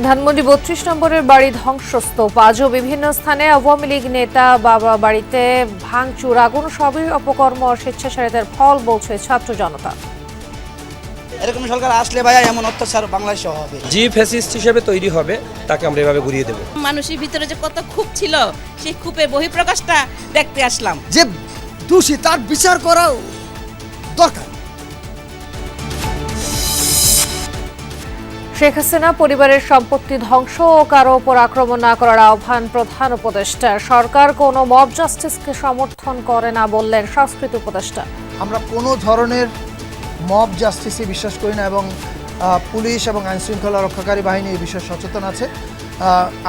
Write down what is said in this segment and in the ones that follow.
ধানমন্ডি ৩২ নম্বরের বাড়ি ধ্বংসস্তূপ। আজও বিভিন্ন স্থানে আওয়ামী লীগ নেতা বাবা বাড়িতে ভাঙচুর, আগুন সবই অপকর্ম স্বেচ্ছাচারিতার ফল বলছে ছাত্র জনতা। এরকম সরকার আসলে ভাইয়া এমন অত্যাচার বাংলাদেশে হবে। যে ফ্যাসিস্ট হিসেবে তৈরি হবে তাকে আমরা এভাবে ঘুরিয়ে দেব। মানুষের ভিতরে যে কত ক্ষোভ ছিল সেই ক্ষোভের বহিঃপ্রকাশটা দেখতে আসলাম। যে দোষী তার বিচার করাও দরকার। শেখ হাসিনা পরিবারের সম্পত্তি ধ্বংস ও কারো ওপর আক্রমণ না করার আহ্বান প্রধান উপদেষ্টা। সরকার কোনো মব জাস্টিসকে সমর্থন করে না বললেন সংস্কৃতি উপদেষ্টা। আমরা কোনো ধরনের মব জাস্টিসে বিশ্বাস করি না এবং পুলিশ এবং আইনশৃঙ্খলা রক্ষাকারী বাহিনী এই বিষয়ে সচেতন আছে।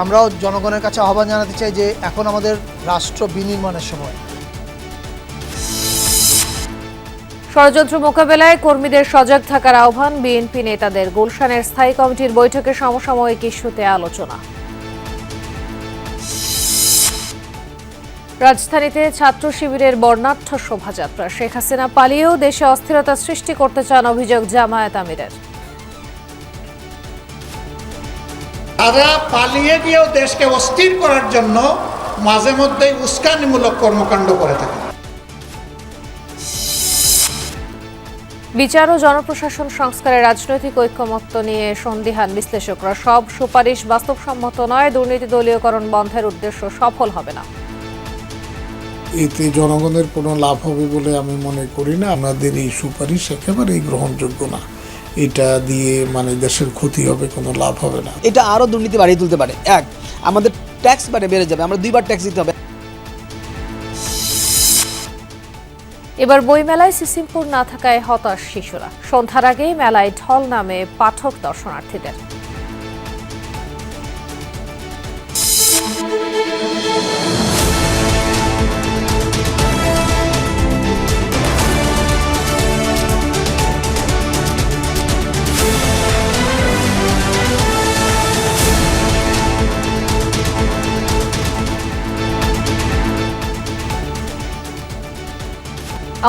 আমরাও জনগণের কাছে আহ্বান জানাতে চাই যে এখন আমাদের রাষ্ট্র বিনির্মাণের সময়। ষড়যন্ত্র মোকাবেলায় কর্মীদের সজাগ থাকার আহ্বান বিএনপি নেতাদের। গুলশানের স্থায়ী কমিটির বৈঠকে সমসাময়িক ইস্যুতে আলোচনা। রাজধানীতে ছাত্র শিবিরের বর্ণাঢ্য শোভাযাত্রা। শেখ হাসিনা পালিয়েও দেশে অস্থিরতা সৃষ্টি করতে চান অভিযোগ জামায়াত আমিরের। তারা পালিয়ে গিয়েও দেশকে অস্থির করার জন্য মাঝে মধ্যেই উস্কানিমূলক কর্মকাণ্ড করে থাকে। বিচার ও জনপ্রশাসন সংস্কারে রাজনৈতিক ঐকমত্য নিয়ে সন্দিহান বিশ্লেষকরা। সব সুপারিশ বাস্তবসম্মত নয়, দুর্নীতি দলীয়করণ বন্ধের উদ্দেশ্য সফল হবে না। এতে জনগণের কোনো লাভ হবে বলে আমি মনে করি না। আমাদের এই সুপারিশ একেবারেই গ্রহণযোগ্য না। এটা দিয়ে দেশের ক্ষতি হবে, কোনো লাভ হবে না। এটা আরো দুর্নীতি বাড়িয়ে তুলতে পারে। এক, আমাদের ট্যাক্স বেড়ে যাবে, আমরা 2বার ট্যাক্স দিতে হবে। এবার বইমেলায় সিসিমপুর না থাকায় হতাশ শিশুরা। সন্ধ্যার আগেই মেলায় ঢল নামে পাঠক দর্শনার্থীদের।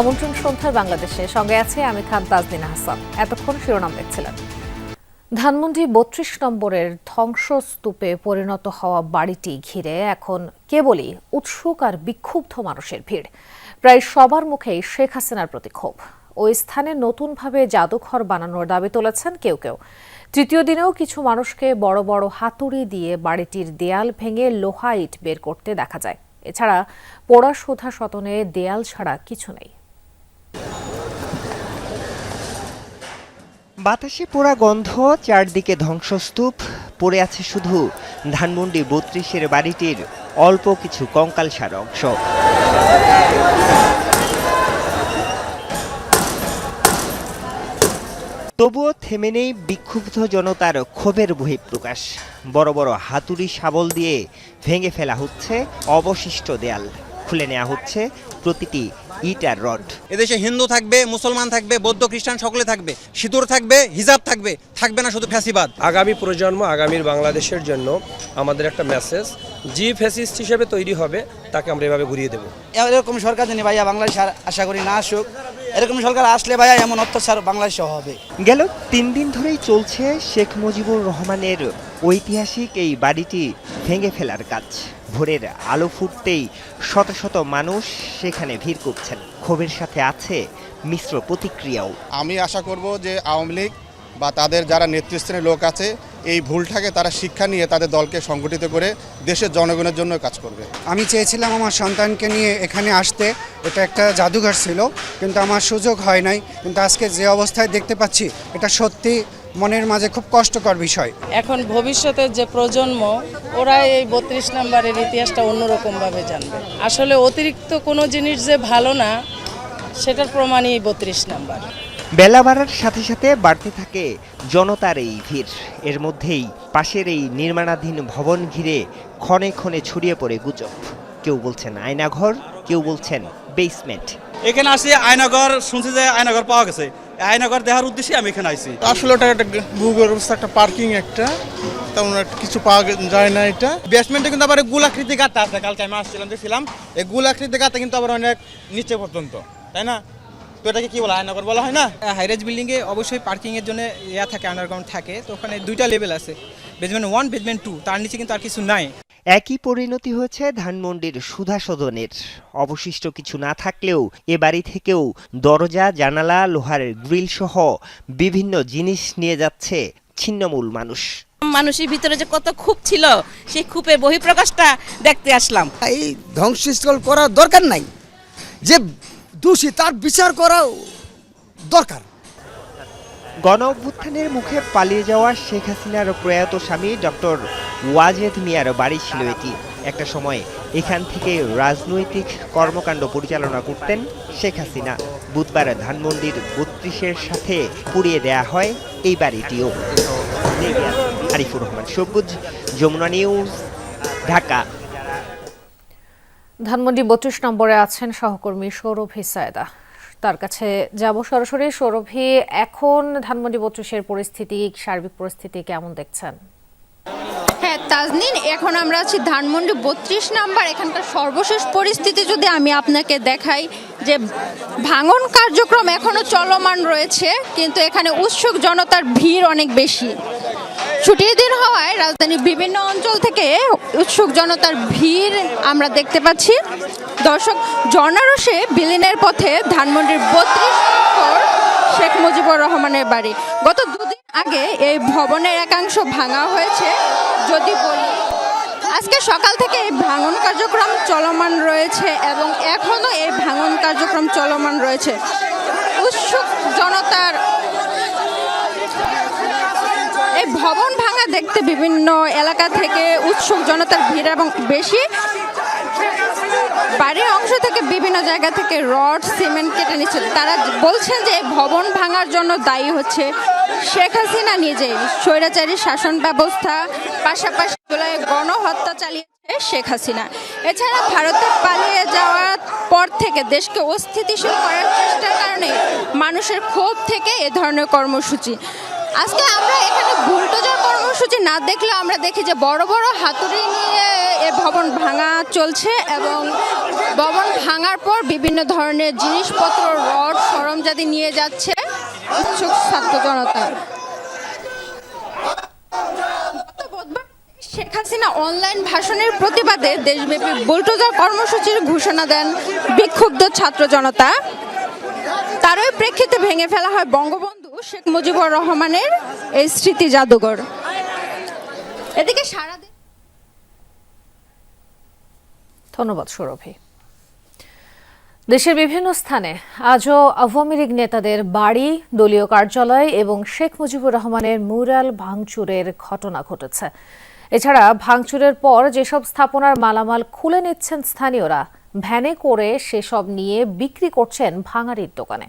আমন্ত্রণ সন্ধ্যার বাংলাদেশে, সঙ্গে আছে আমি খান তাজদিনা হাসান। এতক্ষণ শিরোনাম দেখছিলেন। ধানমন্ডি ৩২ নম্বরের ধ্বংসস্তূপে পরিণত হওয়া বাড়িটি ঘিরে এখন কেবলই উৎসুক আর বিক্ষুব্ধ মানুষের ভিড়। প্রায় সবার মুখেই শেখ হাসিনার প্রতি ক্ষোভ। ওই স্থানে নতুনভাবে জাদুঘর বানানোর দাবি তুলেছেন কেউ কেউ। তৃতীয় দিনেও কিছু মানুষকে বড় বড় হাতুড়ি দিয়ে বাড়িটির দেয়াল ভেঙে লোহা ইট বের করতে দেখা যায়। এছাড়া পোড়া শোধা সতনে দেয়াল ছাড়া কিছু নেই। বাতাসে পোড়া গন্ধ, চারদিকে ধ্বংসস্তূপ, পড়ে আছে শুধু ধানমন্ডি ৩২-এর বাড়িটির অল্প কিছু কঙ্কালসার অংশ। তবুও থেমে নেই বিক্ষুব্ধ জনতার ক্ষোভের বহিঃপ্রকাশ। বড় বড় হাতুড়ি শাবল দিয়ে ভেঙে ফেলা হচ্ছে অবশিষ্ট দেয়াল, খুলে নেওয়া হচ্ছে প্রতিটি ইট আর রড। এদেশে হিন্দু থাকবে, মুসলমান থাকবে, বৌদ্ধ খ্রিস্টান সকলে থাকবে, সিঁদুর থাকবে, হিজাব থাকবে, থাকবে না শুধু ফ্যাসিবাদ। আগামী প্রজন্ম, আগামীর বাংলাদেশের জন্য আমাদের একটা মেসেজ, যে ফ্যাসিস্ট হিসেবে তৈরি হবে তাকে আমরা এভাবে ঘুরিয়ে দেব। এরকম সরকার জানি ভাইয়া বাংলাদেশ আশা করি না আসুক। এরকম সরকার আসলে ভাইয়া এমন অত্যাচার বাংলাদেশে হবে। গেল 3 দিন ধরেই চলছে শেখ মুজিবুর রহমানের ঐতিহাসিক এই বাড়িটি ভেঙে ফেলার কাজ। ভোরের আলো ফুটতেই শত শত মানুষ সেখানে ভিড় করছেন। ক্ষোভের সাথে আছে মিশ্র প্রতিক্রিয়াও। আমি আশা করব যে আওয়ামী লীগ বা তাদের যারা নেতৃস্থানীয় লোক আছে এই ভুলটাকে তারা শিক্ষা নিয়ে তাদের দলকে সংগঠিত করে দেশের জনগণের জন্য কাজ করবে। আমি চেয়েছিলাম আমার সন্তানকে নিয়ে এখানে আসতে, এটা একটা জাদুঘর ছিল, কিন্তু আমার সুযোগ হয় নাই। কিন্তু আজকে যে অবস্থায় দেখতে পাচ্ছি, এটা সত্যি মনের মাঝে খুব কষ্টকর বিষয়। এখন ভবিষ্যতের যে প্রজন্ম, ওরা এই ৩২ নম্বরের ইতিহাসটা অন্যরকমভাবে জানবে। আসলে অতিরিক্ত কোনো জিনিস যে ভালো না, সেটার প্রমাণই ৩২ নম্বর। বেলা বাড়ার সাথে সাথে বাড়তে থাকে জনতার এই ভিড়। এর মধ্যেই পাশের এই নির্মাণাধীন ভবন ঘিরে ক্ষণে ক্ষণে ছড়িয়ে পড়ে গুজব। কেউ বলছেন আয়নাঘর, কেউ বলছেন বেসমেন্ট। এখানে আসি আয়নাঘর, শুনছি যে আয়নাঘর পাওয়া গেছে। আয়নাঘর দেখার উদ্দেশ্যে আমি এখানে আইছি। আসলে ওটা একটা ভূগর্ভস্থ একটা পার্কিং, একটা তেমন কিছু পাওয়া যায় না। এটা বেসমেন্টে কিন্তু আবার গোলাকৃতি গাঁথা আছে। কালকে আমি আসছিলাম, দেখছিলাম এই গোলাকৃতি গাঁথা কিন্তু আবার অনেক নিচে পর্যন্ত, তাই না? তো এটাকে কি বলা হয়, আয়নাঘর বলা হয় না? হাইরাইজ বিল্ডিংয়ে অবশ্যই পার্কিংয়ের জন্য থাকে, আন্ডারগ্রাউন্ড থাকে। তো ওখানে 2টা লেভেল আছে, বেসমেন্ট 1, বেসমেন্ট 2, তার নিচে কিন্তু আর কিছু নাই। একই পরিণতি হয়েছে ধানমন্ডির সুধা সদনের। অবশিষ্ট কিছু না থাকলেও এ বাড়ি থেকেও দরজা, জানালা, লোহার গ্রিল সহ বিভিন্ন জিনিস নিয়ে যাচ্ছে ছিন্নমূল মানুষ। মানুষের ভিতরে যে কত ক্ষোভ ছিল, সেই ক্ষোভের বহিঃপ্রকাশটা দেখতে আসলাম। এই ধ্বংসস্থল করার দরকার নাই, যে দোষী তার বিচার করা দরকার। গণ অভ্যুত্থানের মুখে পালিয়ে যাওয়া শেখ হাসিনার প্রয়াত স্বামী ডক্টর ওয়াজেদ মিয়ার বাড়ি ছিল এটি। একটা সময় এখান থেকে রাজনৈতিক কর্মকাণ্ড পরিচালনা করতেন শেখ হাসিনা। বুধবার ধানমন্ডির 32-এর সাথে পুড়িয়ে দেয়া হয় এই বাড়িটিও। আরিফুর রহমান সবুজ, যমুনা নিউজ, ঢাকা। ধানমন্ডি 32 নম্বরে আছেন সহকর্মী সৌরভী সায়দা, তার কাছে যাব সরাসরি। সৌরভী, এখন ধানমন্ডি 32-এর পরিস্থিতি, সার্বিক পরিস্থিতি কেমন দেখছেন? হ্যাঁ তাজনীন, এখন আমরা আছি ধানমন্ডি 32 নাম্বার। এখানকার সর্বশেষ পরিস্থিতি যদি আমি আপনাকে দেখাই, যে ভাঙন কার্যক্রম এখনো চলমান রয়েছে, কিন্তু এখানে উৎসুক জনতার ভিড় অনেক বেশি। ছুটির দিন হওয়ায় রাজধানীর বিভিন্ন অঞ্চল থেকে উৎসুক জনতার ভিড় আমরা দেখতে পাচ্ছি। দর্শক, জনারসে বিলীনের পথে ধানমন্ডির 32 নম্বর শেখ মুজিবুর রহমানের বাড়ি। গত দুদিন আগে এই ভবনের একাংশ ভাঙা হয়েছে। যদি বলি, আজকে সকাল থেকে এই ভাঙন কার্যক্রম চলমান রয়েছে এবং এখনো এই ভাঙন কার্যক্রম চলমান রয়েছে। উৎসুক জনতার এই ভবন ভাঙা দেখতে বিভিন্ন এলাকা থেকে উৎসুক জনতার ভিড় এবং বেশি। বাড়ির অংশ থেকে বিভিন্ন জায়গা থেকে রড, সিমেন্ট কেটে নিচ্ছে। তারা বলছেন যে ভবন ভাঙার জন্য দায়ী হচ্ছে শেখ হাসিনা নিজেই। স্বৈরাচারী শাসন ব্যবস্থা, পাশাপাশি জুলাইয়ে গণহত্যা চালিয়েছে শেখ হাসিনা। এছাড়া ভারতে পালিয়ে যাওয়ার পর থেকে দেশকে অস্থিতিশীল করার চেষ্টার কারণে মানুষের ক্ষোভ থেকে এ ধরনের কর্মসূচি। আজকে আমরা এখানে বুলডোজার কর্মসূচি না দেখলেও আমরা দেখি যে বড় বড় হাতুড়ি নিয়ে এ ভবন ভাঙা চলছে এবং ভবন ভাঙার পর বিভিন্ন ধরনের জিনিসপত্র, রড, সরঞ্জাদি নিয়ে যাচ্ছে উৎসুক ছাত্র জনতা। শেখ হাসিনা অনলাইন ভাষণের প্রতিবাদে দেশব্যাপী বুলডোজার কর্মসূচির ঘোষণা দেন বিক্ষুব্ধ ছাত্র জনতা। তারই প্রেক্ষিতে ভেঙে ফেলা হয় বঙ্গবন্ধু শেখ মুজিবুর রহমানের এই স্মৃতি জাদুঘর। এদিকে সারা ধন্যবাদ সৌরভী। দেশের বিভিন্ন স্থানে আজও আওয়ামী লীগ নেতাদের বাড়ি, দলীয় কার্যালয় এবং শেখ মুজিবুর রহমানের ম্যুরাল ভাঙচুরের ঘটনা ঘটেছে। এছাড়া ভাঙচুরের পর যেসব স্থাপনার মালামাল খুলে নিচ্ছেন স্থানীয়রা, ভ্যানে করে সেসব নিয়ে বিক্রি করছেন ভাঙাড়ির দোকানে।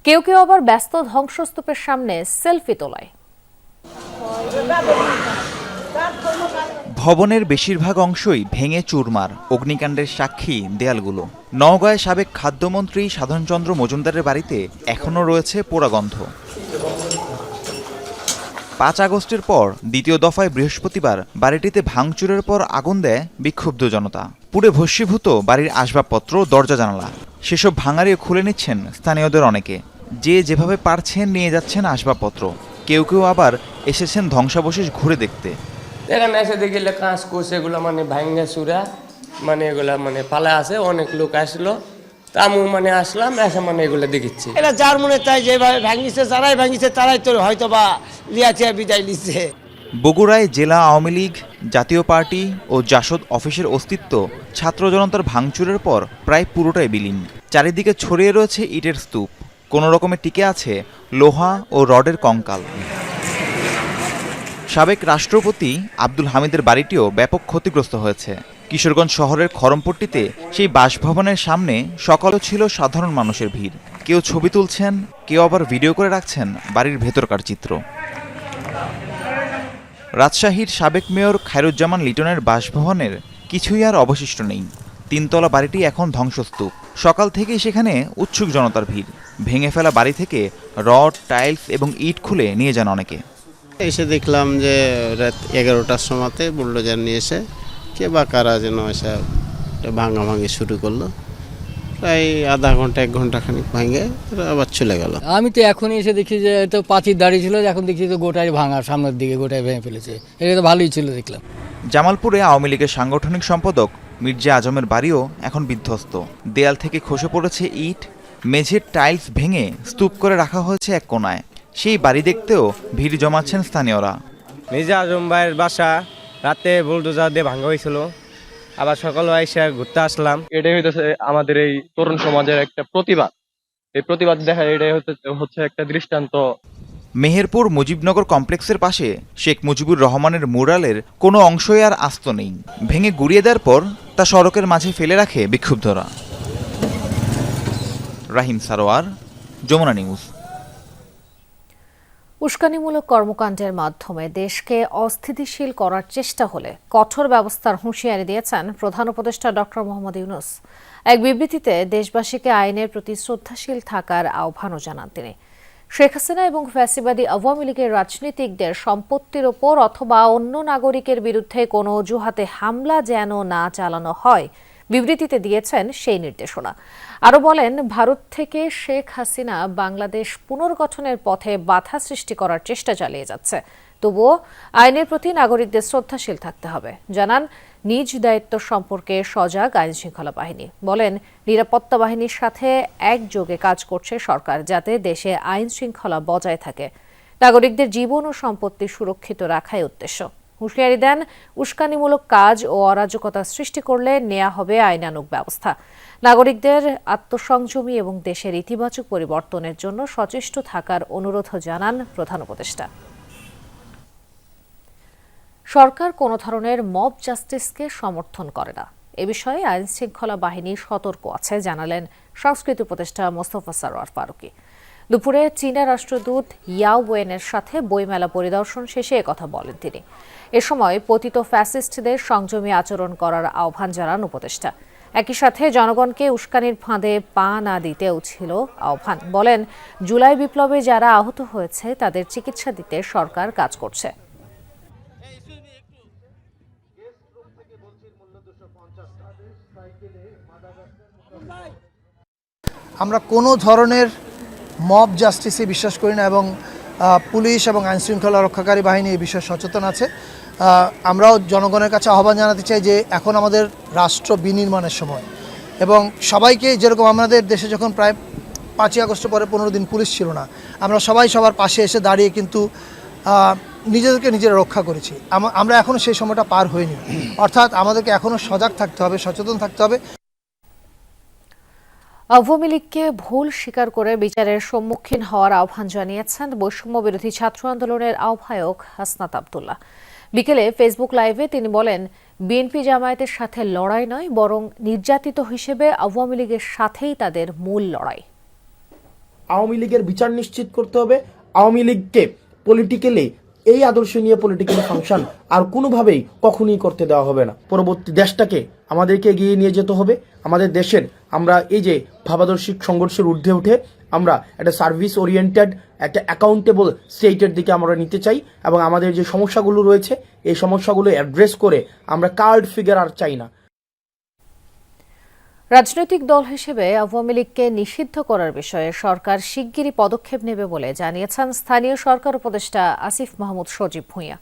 কেউ কেউ আবার ব্যস্ত ধ্বংসস্তূপের সামনে সেলফি তোলায়। ভবনের বেশিরভাগ অংশই ভেঙে চুরমার, অগ্নিকাণ্ডের সাক্ষী দেয়ালগুলো। নওগাঁয় সাবেক খাদ্যমন্ত্রী সাধনচন্দ্র মজুমদারের বাড়িতে এখনও রয়েছে পোড়া গন্ধ। 5 আগস্টের পর দ্বিতীয় দফায় বৃহস্পতিবার বাড়িটিতে ভাঙচুরের পর আগুন দেয় বিক্ষুব্ধ জনতা। পুড়ে ভস্মীভূত বাড়ির আসবাবপত্র, দরজা জানালা। সেসব ভাঙাড়িও খুলে নিচ্ছেন স্থানীয়দের অনেকে। যে যেভাবে পারছেন নিয়ে যাচ্ছেন আসবাবপত্র। কেউ কেউ আবার এসেছেন ধ্বংসাবশেষ ঘুরে দেখতে। এখানে এসে দেখিলে কাঁচ কোষ এগুলো ভাঙে চূড়া এগুলা পালা আছে। অনেক লোক আসলো, তা আমি আসলাম, এসে এগুলো দেখিচ্ছি। এটা যার মনে চাই যেভাবে ভাঙিছে, যারাই ভাঙিছে তারাই তো হয়তো বা লিয়াচিয়া বিদায় নিচ্ছে। বগুড়ায় জেলা আওয়ামী লীগ, জাতীয় পার্টি ও জাসদ অফিসের অস্তিত্ব ছাত্র জনতার ভাঙচুরের পর প্রায় পুরোটাই বিলীন। চারিদিকে ছড়িয়ে রয়েছে ইটের স্তূপ। কোনো রকমে টিকে আছে লোহা ও রডের কঙ্কাল। সাবেক রাষ্ট্রপতি আব্দুল হামিদের বাড়িটিও ব্যাপক ক্ষতিগ্রস্ত হয়েছে। কিশোরগঞ্জ শহরের খড়মপট্টিতে সেই বাসভবনের সামনে সকালও ছিল সাধারণ মানুষের ভিড়। কেউ ছবি তুলছেন, কেউ আবার ভিডিও করে রাখছেন বাড়ির ভেতরকার চিত্র। রাজশাহীর সাবেক মেয়র খায়রুজ্জামান লিটনের বাসভবনের কিছুই আর অবশিষ্ট নেই। 3 তলা বাড়িটি এখন ধ্বংসস্তূপ। সকাল থেকেই সেখানে উৎসুক জনতার ভিড়। ভেঙে ফেলা বাড়ি থেকে রড, টাইলস এবং ইট খুলে নিয়ে যান অনেকে। এসে দেখলাম যে রাত 11টার সময়তে বুলডোজার নিয়ে এসে কে বা কারা যেন এসে ভাঙাভাঙি শুরু করলো। প্রায় আধা ঘন্টা 1 ঘন্টা খানিক ভাঙে আবার চলে গেল। আমি তো এখনই এসে দেখি যে তো পাঁচির দাঁড়িয়ে ছিল, এখন দেখি তো গোটাই ভাঙা, সামনের দিকে গোটাই ভেঙে ফেলেছে। এটা তো ভালোই ছিল দেখলাম। জামালপুরে আওয়ামী লীগের সাংগঠনিক সম্পাদক মির্জা আজমের বাড়িও এখন বিধ্বস্ত। দেয়াল থেকে খসে পড়েছে ইট, মেঝের টাইলস ভেঙে স্তূপ করে রাখা হয়েছে এক কোনায়। সেই বাড়ি দেখতেও ভিড় জমাচ্ছেন স্থানীয়রা। মির্জা আজম ভাইয়ের বাসা রাতে বুলডোজার দিয়ে ভাঙা হয়েছিল, আবার সকালবেলা এসে ঘুরতে আসলাম। এটাই হইতেছে আমাদের এই তরুণ সমাজের একটা প্রতিবাদ। এই প্রতিবাদ দেখা এটাই হচ্ছে একটা দৃষ্টান্ত। মেহেরপুর মুজিবনগর কমপ্লেক্সের পাশে শেখ মুজিবুর রহমানের মুরালের কোনো অংশই আর আস্ত নেই। ভেঙে গুড়িয়ে দেওয়ার পর তা সড়কের মাঝে ফেলে রাখে বিক্ষুব্ধরা। রাহিম সারোয়ার, যমুনা নিউজ। উস্কানিমূলক কর্মকাণ্ডের মাধ্যমে দেশকে অস্থিতিশীল করার চেষ্টা হলে কঠোর ব্যবস্থার হুঁশিয়ারি দিয়েছেন প্রধান উপদেষ্টা ডক্টর মোহাম্মদ ইউনূস। এক বিবৃতিতে দেশবাসীকে আইনের প্রতি শ্রদ্ধাশীল থাকার আহ্বানও জানান তিনি। শেখ হাসিনা এবং ফ্যাসিবাদী আওয়ামী লীগের রাজনীতিকদের সম্পত্তির ওপর অথবা অন্য নাগরিকের বিরুদ্ধে কোনো অজুহাতে হামলা যেন না চালানো হয়, বিবৃতিতে দিয়েছেন সেই নির্দেশনা। আরও বলেন, ভারত থেকে শেখ হাসিনা বাংলাদেশ পুনর্গঠনের পথে বাধা সৃষ্টি করার চেষ্টা চালিয়ে যাচ্ছে, তবুও আইনের প্রতি নাগরিকদের শ্রদ্ধাশীল থাকতে হবে। জানান, নিজ দায়িত্ব সম্পর্কে সজাগ আইনশৃঙ্খলা বাহিনী। বলেন, নিরাপত্তা বাহিনীর সাথে একযোগে কাজ করছে সরকার, যাতে দেশে আইন শৃঙ্খলা বজায় থাকে। নাগরিকদের জীবন ও সম্পত্তি সুরক্ষিত রাখাই উদ্দেশ্য। হুঁশিয়ারি দেন, উস্কানিমূলক কাজ ও অরাজকতা সৃষ্টি করলে নেওয়া হবে আইনানুগ ব্যবস্থা। নাগরিকদের আত্মসংযমী এবং দেশের ইতিবাচক পরিবর্তনের জন্য সচেষ্ট থাকার অনুরোধ জানান প্রধান উপদেষ্টা। সরকার কোনো ধরনের মব জাস্টিসকে সমর্থন করে না, এ বিষয়ে আইনশৃঙ্খলা বাহিনী সতর্ক আছে, জানালেন সংস্কৃতি উপদেষ্টা মোস্তফা সরোয়ার ফারুকী। দুপুরে চীনা রাষ্ট্রদূত ইয়াও ওয়েনের সাথে বইমেলা পরিদর্শন শেষে একথা বলেন তিনি। এ সময় পতিত ফ্যাসিস্টদের সংযমী আচরণ করার আহ্বান জানান উপদেষ্টা। একই সাথে জনগণকে উস্কানির ফাঁদে পা না দিতেও ছিল আহ্বান। বলেন, জুলাই বিপ্লবে যারা আহত হয়েছে তাদের চিকিৎসা দিতে সরকার কাজ করছে। আমরা কোনো ধরনের মব জাস্টিসে বিশ্বাস করি না এবং পুলিশ এবং আইনশৃঙ্খলা রক্ষাকারী বাহিনী এই বিষয়ে সচেতন আছে। আমরাও জনগণের কাছে আহ্বান জানাতে চাই যে এখন আমাদের রাষ্ট্র বিনির্মাণের সময়, এবং সবাইকে, যেরকম আমাদের দেশে যখন প্রায় 5ই আগস্ট পরে 15 দিন পুলিশ ছিল না, আমরা সবাই সবার পাশে এসে দাঁড়িয়ে কিন্তু নিজেদেরকে নিজেরা রক্ষা করেছি। আমরা এখনও সেই সময়টা পার হইনি, অর্থাৎ আমাদেরকে এখনও সজাগ থাকতে হবে, সচেতন থাকতে হবে। আওয়ামী লীগকে ভুল স্বীকার করে বিচারের সম্মুখীন হওয়ার আহ্বান জানিয়েছেন বৈষম্য বিরোধী ছাত্র আন্দোলনের আহ্বায়ক হাসনাত আব্দুল্লাহ। বিকেলে ফেসবুক লাইভে তিনি বলেন, বিএনপি জামায়াতের সাথে লড়াই নয়, বরং নির্যাতিত হিসেবে আওয়ামী লীগের সাথেই তাদের মূল লড়াই। আওয়ামী লীগের বিচার নিশ্চিত করতে হবে। আওয়ামী লীগকে পলিটিক্যালি, এই আদর্শ নিয়ে পলিটিক্যাল ফাংশন আর কোনোভাবেই কখনোই করতে দেওয়া হবে না। পরবর্তী দেশটাকে আমাদেরকে এগিয়ে নিয়ে যেতে হবে। আমাদের দেশের আমরা এই যে ভাবাদর্শিক সংঘর্ষের ঊর্ধ্বে উঠে আমরা একটা সার্ভিস ওরিয়েন্টেড, একটা অ্যাকাউন্টেবল স্টেটের দিকে আমরা নিতে চাই, এবং আমাদের যে সমস্যাগুলো রয়েছে এই সমস্যাগুলো অ্যাড্রেস করে আমরা কার্ড ফিগার আর চাই না। রাজনৈতিক দল হিসেবে আওয়ামী লীগকে নিষিদ্ধ করার বিষয়ে সরকার শিগগিরই পদক্ষেপ নেবে বলে জানিয়েছেন স্থানীয় সরকার উপদেষ্টা আসিফ মাহমুদ সজীব ভুঁইয়া।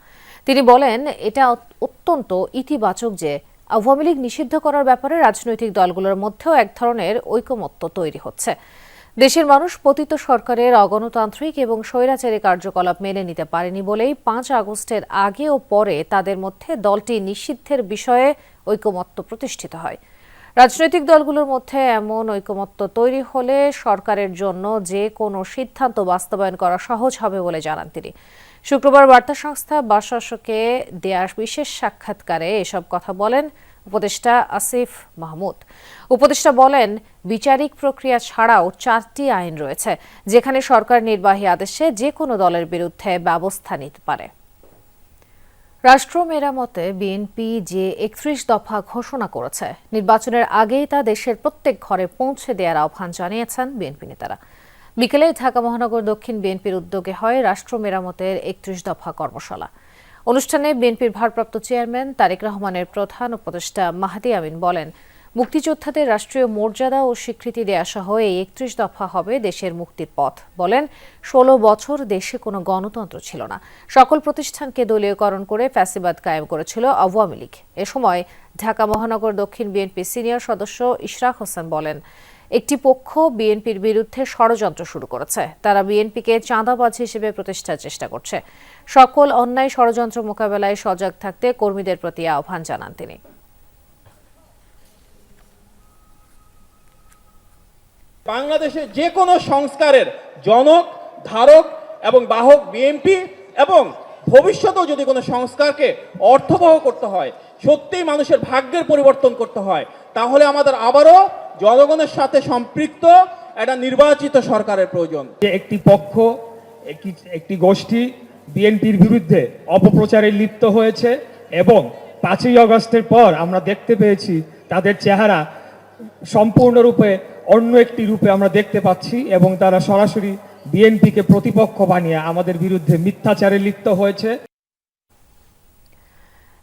তিনি বলেন, এটা অত্যন্ত ইতিবাচক যে আওয়ামী লীগ নিষিদ্ধ করার ব্যাপারে রাজনৈতিক দলগুলোর মধ্যেও এক ধরনের ঐকমত্য তৈরি হচ্ছে। দেশের মানুষ পতিত সরকারের অগণতান্ত্রিক এবং স্বৈরাচারী কার্যকলাপ মেনে নিতে পারেনি বলেই 5 আগস্টের আগে ও পরে তাদের মধ্যে দলটি নিষিদ্ধের বিষয়ে ঐকমত্য প্রতিষ্ঠিত হয়। রাজনৈতিক দলগুলোর মধ্যে এমন ঐকমত্য তৈরি হলে সরকারের জন্য যে কোনো সিদ্ধান্ত বাস্তবায়ন করা সহজ হবে বলে জানান তিনি। শুক্রবার বার্তা সংস্থা বাসাসকে দেয়া বিশেষ সাক্ষাৎকারে এসব কথা বলেন উপদেষ্টা আসিফ মাহমুদ। উপদেষ্টা বলেন, বিচারিক প্রক্রিয়া ছাড়াও 4টি আইন রয়েছে, যেখানে সরকার নির্বাহী আদেশে যে কোনো দলের বিরুদ্ধে ব্যবস্থা নিতে পারে। রাষ্ট্র মেরামতে বিএনপি যে 31 দফা ঘোষণা করেছে, নির্বাচনের আগেই তা দেশের প্রত্যেক ঘরে পৌঁছে দেওয়ার আহ্বান জানিয়েছেন বিএনপি নেতারা। বিকেলে ঢাকা মহানগর দক্ষিণ বিএনপির উদ্যোগে হয় রাষ্ট্র মেরামতের 31 দফা কর্মশালা। অনুষ্ঠানে বিএনপির ভারপ্রাপ্ত চেয়ারম্যান তারেক রহমানের প্রধান উপদেষ্টা মাহদি আমিন বলেন, মুক্তিযোদ্ধাদের রাষ্ট্রীয় মর্যাদা ও স্বীকৃতি দেয়া সহ এই 31 দফা হবে দেশের মুক্তির পথ। বলেন, 16 বছর দেশে কোনো গণতন্ত্র ছিল না। সকল প্রতিষ্ঠানকে দলীয়করণ করে ফ্যাসিবাদ কায়েম করেছিল আওয়ামী লীগ। এ সময় ঢাকা মহানগর দক্ষিণ বিএনপি সিনিয়র সদস্য ইশরাক হোসেন বলেন, একটি পক্ষ বিএনপির বিরুদ্ধে ষড়যন্ত্র শুরু করেছে। তারা বিএনপিকে চাঁদাবাজ হিসেবে প্রতিষ্ঠার চেষ্টা করছে। সকল অন্যায় ষড়যন্ত্র মোকাবেলায় সজাগ থাকতে কর্মীদের প্রতি আহ্বান জানান তিনি। বাংলাদেশে যে কোনো সংস্কারের জনক, ধারক এবং বাহক বিএনপি, এবং ভবিষ্যতেও যদি কোনো সংস্কারকে অর্থবহ করতে হয়, সত্যিই মানুষের ভাগ্যের পরিবর্তন করতে হয়, তাহলে আমাদের আবারও জনগণের সাথে সম্পৃক্ত একটা নির্বাচিত সরকারের প্রয়োজন। যে একটি পক্ষ, একটি গোষ্ঠী বিএনপির বিরুদ্ধে অপপ্রচারে লিপ্ত হয়েছে এবং 5ই আগস্টের পর আমরা দেখতে পেয়েছি তাদের চেহারা সম্পূর্ণরূপে অন্য একটি রূপে আমরা দেখতে পাচ্ছি এবং তারা সরাসরি বিএনপিকে প্রতিপক্ষ বানিয়ে আমাদের বিরুদ্ধে মিথ্যাচারে লিপ্ত হয়েছে।